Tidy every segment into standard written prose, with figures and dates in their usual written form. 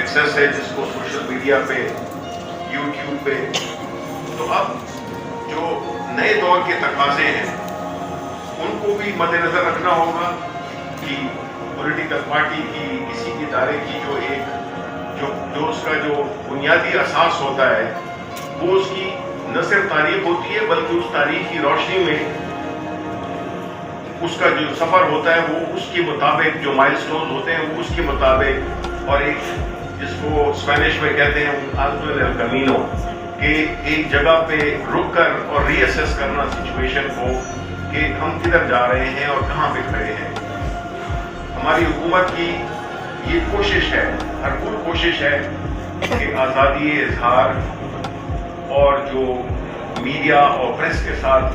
Access ہے جس کو سوشل میڈیا پہ، یوٹیوب پہ. تو اب جو نئے دور کے تقاضے ہیں ان کو بھی مد نظر رکھنا ہوگا کہ پولیٹیکل پارٹی کی، کسی ادارے کی جو اس کا جو بنیادی اساس ہوتا ہے وہ اس کی نہ صرف تاریخ ہوتی ہے بلکہ اس تاریخ کی روشنی میں اس کا جو سفر ہوتا ہے وہ اس کے مطابق، جو مائل سٹونز ہوتے ہیں وہ اس کے مطابق، اور ایک جس کو اسپینش میں کہتے ہیں الٹو ال کمینو، کہ ایک جگہ پہ رک کر اور ری اسیس کرنا سچویشن کو کہ ہم کدھر جا رہے ہیں اور کہاں پہ کھڑے ہیں. ہماری حکومت کی یہ کوشش ہے، بھرپور کوشش ہے کہ آزادی اظہار اور جو میڈیا اور پریس کے ساتھ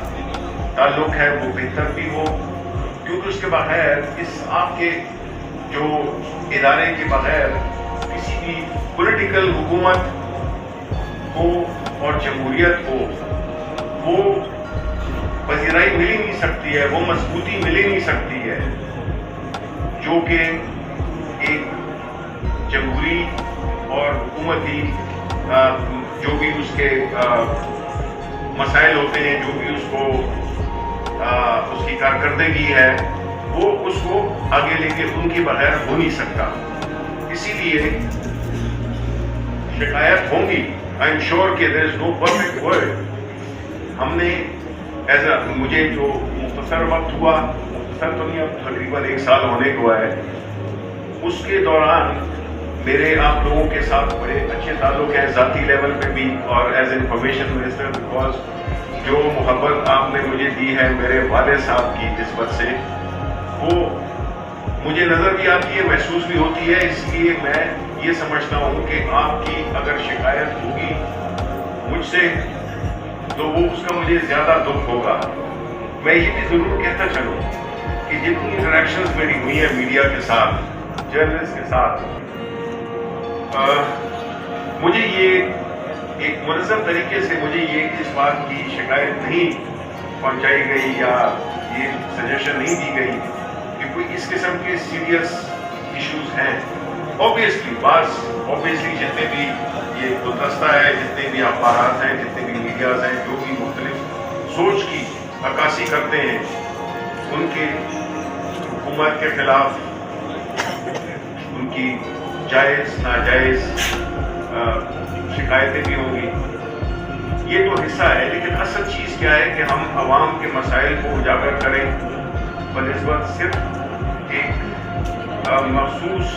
تعلق ہے وہ بہتر بھی ہو، کیونکہ اس کے بغیر، اس آپ کے جو ادارے کے بغیر کسی بھی پولیٹیکل حکومت کو اور جمہوریت کو وہ پذیرائی مل ہی نہیں سکتی ہے، وہ مضبوطی مل ہی نہیں سکتی ہے جو کہ ایک جمہوری اور حکومتی جو بھی اس کے مسائل ہوتے ہیں، جو بھی اس کی کارکردگی ہے، وہ اس کو آگے لے کے ان کے بغیر ہو نہیں سکتا. اسی لیے شکایت ہوں گی. آئی ایم شیور کہ دیر از نو پرفیکٹ ورڈ. ہم نے مجھے جو مختصر وقت ہوا، مختصر تو نہیں، اب تقریباً 1 سال ہونے کو ہے، اس کے دوران میرے آپ لوگوں کے ساتھ بڑے اچھے تعلق ہیں، ذاتی لیول پہ بھی اور ایز انفارمیشن منسٹر، بیکاز جو محبت آپ نے مجھے دی ہے میرے والد صاحب کی نسبت سے، وہ مجھے نظر بھی آتی ہے، محسوس بھی ہوتی ہے. اس لیے میں یہ سمجھتا ہوں کہ آپ کی اگر شکایت ہوگی مجھ سے تو وہ اس کا مجھے زیادہ دکھ ہوگا. میں یہ بھی ضرور کہتا چلوں کہ جتنی انٹریکشنز میری ہوئی ہیں میڈیا کے ساتھ، جرنلسٹ کے ساتھ، مجھے یہ ایک منظم طریقے سے مجھے یہ اس بات کی شکایت نہیں پہنچائی گئی یا یہ سجیشن نہیں دی گئی کہ کوئی اس قسم کے سیریس ایشوز ہیں. اوبیسلی جتنے بھی یہ گلدستہ ہے، جتنے بھی اخبارات ہیں، جتنے بھی میڈیاز ہیں، جو بھی مختلف سوچ کی عکاسی کرتے ہیں، ان کے حکومت کے خلاف ان کی جائز ناجائز شکایتیں بھی ہوں گی. یہ تو حصہ ہے، لیکن اصل چیز کیا ہے کہ ہم عوام کے مسائل کو اجاگر کریں بنسبت صرف ایک مخصوص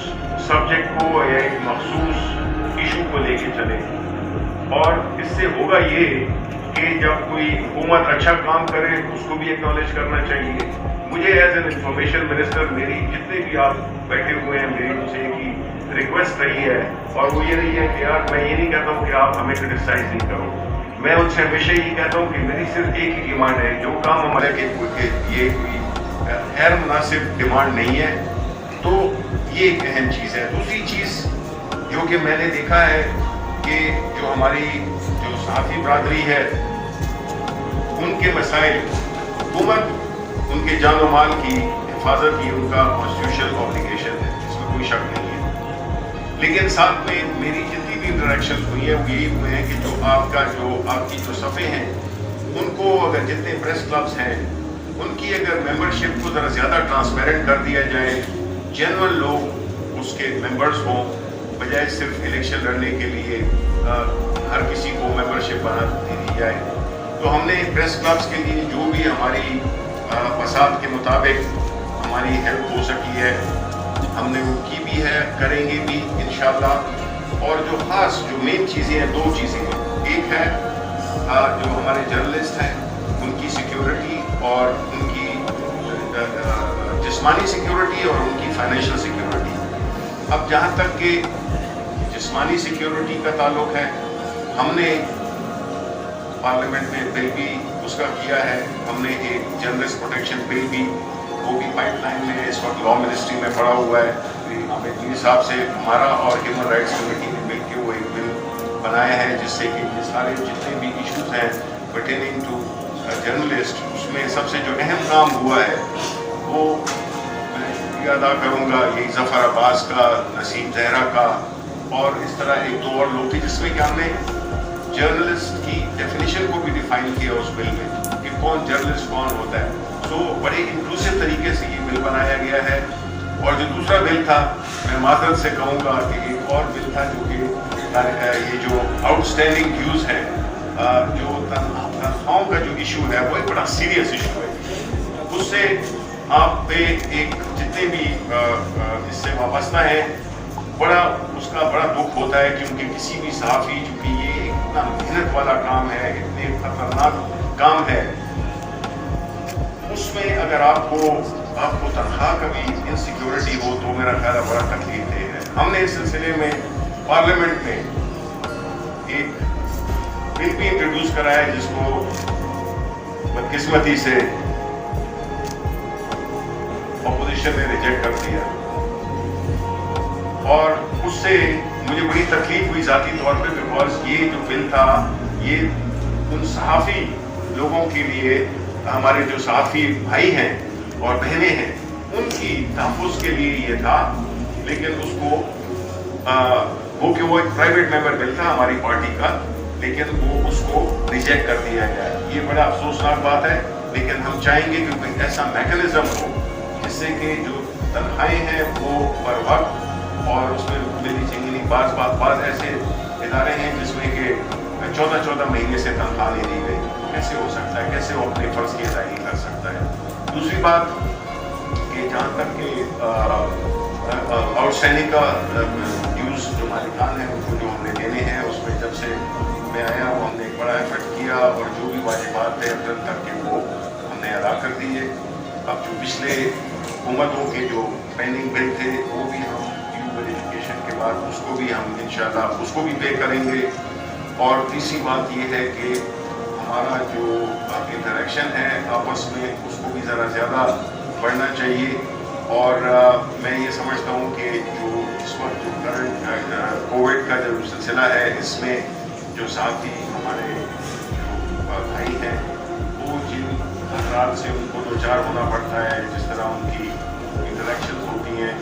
سبجیکٹ کو یا ایک مخصوص ایشو کو لے کے چلیں. اور اس سے ہوگا یہ کہ جب کوئی حکومت اچھا کام کرے اس کو بھی ایکنالج کرنا چاہیے. مجھے ایز این انفارمیشن منسٹر میری جتنے بھی آپ بیٹھے ہوئے ہیں، میری ان سے ایک ریکویسٹ رہی ہے، اور وہ یہ رہی ہے کہ یار میں یہ نہیں کہتا ہوں کہ آپ ہمیں کرٹیسائز نہیں کرو. میں ان سے ہمیشہ یہ کہتا ہوں کہ میری صرف ایک ہی ڈیمانڈ ہے، جو کام ہمارے یہ کوئی غیر مناسب ڈیمانڈ نہیں ہے، تو یہ ایک اہم چیز ہے. دوسری چیز جو کہ میں نے دیکھا ہے کہ جو ہماری جو صحافی برادری ہے ان کے مسائل، حکومت ان کے جان و مال کی حفاظت کی ان کا کانسٹیٹیوشنل آبلیگیشن ہے، اس میں کوئی شک نہیں ہے. لیکن ساتھ میں میری جتنی بھی انٹریکشن ہوئی ہیں وہ یہی ہوئے ہیں کہ جو آپ کی جو صفحے ہیں ان کو اگر جتنے پریس کلبس ہیں ان کی اگر ممبرشپ کو ذرا زیادہ ٹرانسپیرنٹ کر دیا جائے، جنرل لوگ اس کے ممبرز ہوں، بجائے صرف الیکشن لڑنے کے لیے ہر کسی کو ممبرشپ بنا دی جائے. تو ہم نے پریس کلبس کے لیے جو بھی ہماری وسعت کے مطابق ہماری ہیلپ ہو سکی ہے ہم نے وہ کی بھی ہے، کریں گے بھی انشاءاللہ. اور جو خاص جو مین چیزیں ہیں، 2 چیزیں ہیں. ایک ہے جو ہمارے جرنلسٹ ہیں ان کی سیکیورٹی اور ان کی جسمانی سیکیورٹی اور ان کی فائنینشیل سیکیورٹی. اب جہاں تک کہ جسمانی سیکیورٹی کا تعلق ہے، ہم نے پارلیمنٹ میں بل بھی اس کا کیا ہے. ہم نے ایک جرنلسٹ پروٹیکشن بل بھی، وہ بھی پائپ لائن میں اس وقت لا منسٹری میں پڑا ہوا ہے. عامر میر صاحب سے ہمارا اور ہیومن رائٹس کمیٹی نے مل کے وہ ایک بل بنایا ہے جس سے کہ یہ سارے جتنے بھی ایشوز ہیں پرٹیننگ ٹو جرنلسٹ، اس میں سب سے جو اہم کام ہوا ہے وہ میں شکریہ ادا کروں گا یہ ظفر عباس کا، نسیم زہرا کا اور اس طرح ایک دو اور لوگ تھے جس میں کہ ہم نے جرنلسٹ کی ڈیفینیشن کو بھی ڈیفائن کیا اس بل میں کہ کون جرنلسٹ کون ہوتا ہے. تو بڑے انکلوسیو طریقے سے یہ بل بنایا گیا ہے. اور جو دوسرا بل تھا میں معذرت سے کہوں گا کہ ایک اور بل تھا جو کہ یہ جو آؤٹ اسٹینڈنگ ڈیوز ہے جو تنخواہوں کا جو ایشو ہے وہ ایک بڑا سیریس ایشو ہے. اس سے آپ پہ ایک جتنے بھی اس سے وابستہ ہیں بڑا اس کا بڑا دکھ ہوتا ہے کیونکہ کسی بھی صحافی چونکہ یہ اتنا محنت والا کام ہے اتنے خطرناک کام ہے اس میں اگر آپ کو تنخواہ کا بھی انسیکیورٹی ہو تو میرا خیال ہے بڑا تکلیف دہ ہے. ہم نے اس سلسلے میں پارلیمنٹ میں ایک بل بھی انٹروڈیوس کرا ہے جس کو بدقسمتی سے اپوزیشن نے ریجیکٹ کر دیا اور اس سے مجھے بڑی تکلیف ہوئی ذاتی طور پہ بیکاز یہ جو بل تھا یہ ان صحافی لوگوں کے لیے ہمارے جو صحافی بھائی ہیں اور بہنیں ہیں ان کی تحفظ کے لیے یہ تھا لیکن اس کو وہ ایک پرائیویٹ ممبر بل تھا ہماری پارٹی کا لیکن وہ اس کو ریجیکٹ کر دیا گیا. یہ بڑا افسوسناک بات ہے لیکن ہم چاہیں گے کہ کوئی ایسا میکانزم ہو جس سے کہ جو تنخواہیں ہیں وہ پر وقت اور اس میں ملنی چاہیے. بعض ایسے ادارے ہیں جس میں کہ 14 مہینے سے تنخواہ نہیں دی گئی. کیسے ہو سکتا ہے؟ کیسے وہ اپنے فرض کی ادائیگی کر سکتا ہے؟ دوسری بات کہ جہاں تک کہ آؤٹ اسٹینڈنگ کا ڈیوز جو مالکان ہیں ان کو جو ہم نے دینے ہیں اس میں جب سے میں آیا وہ ہم نے ایک بڑا ایفرٹ کیا اور جو بھی واجبات تھے اب تک کہ وہ ہم نے ادا کر دیے. اب جو پچھلے حکومتوں کے جو پینڈنگ بل تھے وہ بھی ہم ایجوکیشن کے بعد اس کو بھی ہم انشاءاللہ اس کو بھی پے کریں گے. اور تیسری بات یہ ہے کہ ہمارا جو انٹریکشن ہے آپس میں اس کو بھی ذرا زیادہ بڑھنا چاہیے. اور میں یہ سمجھتا ہوں کہ جو اس وقت جو کرنٹ کووڈ کا جو سلسلہ ہے اس میں جو صحافی ہمارے جو بھائی ہیں وہ جن خطرات سے ان کو دو چار ہونا پڑتا ہے جس طرح ان کی انٹریکشن ہوتی ہیں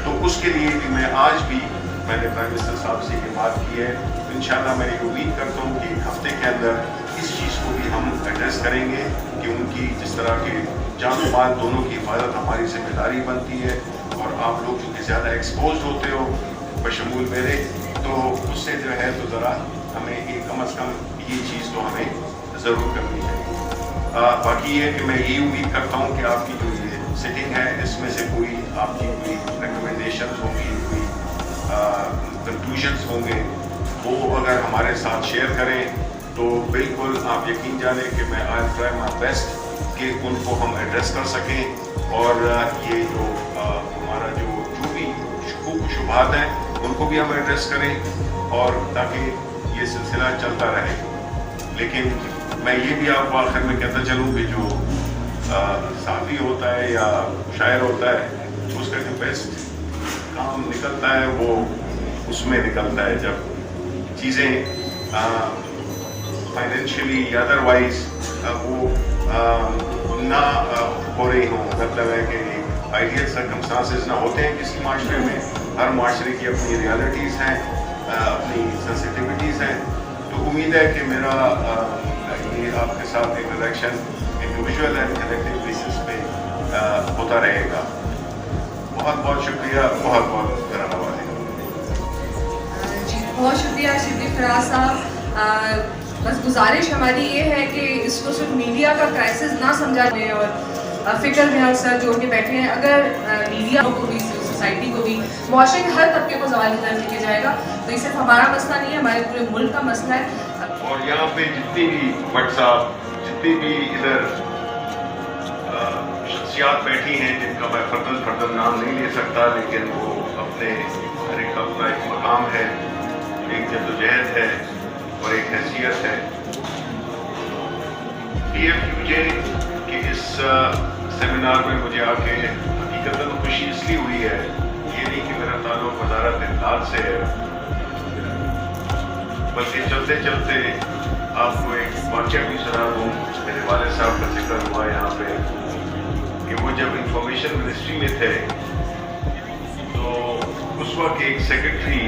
تو اس کے لیے بھی میں آج بھی میں نے پرائم منسٹر صاحب سے یہ بات کی ہے. انشاءاللہ میں یہ امید کرتا ہوں کہ ایک ہفتے کے اندر اس چیز کو بھی ہم ایڈریس کریں گے کہ ان کی جس طرح کے جان و مال دونوں کی حفاظت ہماری ذمہ داری بنتی ہے. اور آپ لوگ چونکہ زیادہ ایکسپوزڈ ہوتے ہو بشمول میرے تو اس سے جو ہے تو ذرا ہمیں ایک کم از کم یہ چیز تو ہمیں ضرور کرنی چاہیے. باقی یہ کہ میں یہ امید کرتا ہوں کہ آپ کی جو یہ سٹنگ ہے اس میں سے کوئی آپ کی کوئی ریکمنڈیشنز ہوں گی کوئی کنکلوژنس ہوں گے وہ اگر ہمارے ساتھ شیئر کریں تو بالکل آپ یقین جانیں کہ میں آئی ٹرائی مائی بیسٹ کہ ان کو ہم ایڈریس کر سکیں اور یہ جو ہمارا جو بھی شکوک و شبہات ہیں ان کو بھی ہم ایڈریس کریں اور تاکہ یہ سلسلہ چلتا رہے. لیکن میں یہ بھی آپ کو آخر میں کہتا چلوں کہ جو صحافی ہوتا ہے یا شاعر ہوتا ہے اس کا جو بیسٹ کام نکلتا ہے وہ اس میں نکلتا ہے جب چیزیں فائنینشلی یا ادروائز وہ نہ ہو رہی ہوں. مطلب ہے کہ آئیڈیل سرکمسٹانسز نہ ہوتے ہیں کسی معاشرے میں. ہر معاشرے کی اپنی ریالٹیز ہیں اپنی سینسٹیوٹیز ہیں. تو امید ہے کہ میرا یہ آپ کے ساتھ interaction individual and collective basis پہ ہوتا رہے گا. بہت بہت شکریہ. بہت میرا نوازی. جی بہت شکریہ شبلی فراز صاحب. بس گزارش ہماری یہ ہے کہ اس کو صرف میڈیا کا کرائسس نہ سمجھا جائے اور فکر میں اکثر جو کہ بیٹھے ہیں اگر میڈیا کو بھی سوسائٹی کو بھی معاشرے کے ہر طبقے کو سوال کی طرف لے کے جائے گا تو یہ صرف ہمارا مسئلہ نہیں ہے ہمارے پورے ملک کا مسئلہ ہے. اور یہاں پہ جتنی بھی بٹ صاحب جتنی بھی ادھر شخصیات بیٹھی ہیں جن کا میں فردن نام نہیں لے سکتا لیکن وہ اپنے ہر ایک کا اپنا ایک مقام ہے ایک جدوجہد ہے اور ایک حیثیت ہے. پی ایف یو جے کے اس سیمینار میں مجھے آ کے حقیقتاً خوشی اس لیے ہوئی ہے یہ نہیں کہ میرا تعلق وزارت اطلاعات سے ہے بلکہ چلتے چلتے آپ کو ایک واقعہ بھی سنا دوں. میرے والد صاحب کا ذکر ہوا یہاں پہ کہ وہ جب انفارمیشن منسٹری میں تھے تو اس وقت ایک سیکرٹری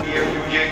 PFUJ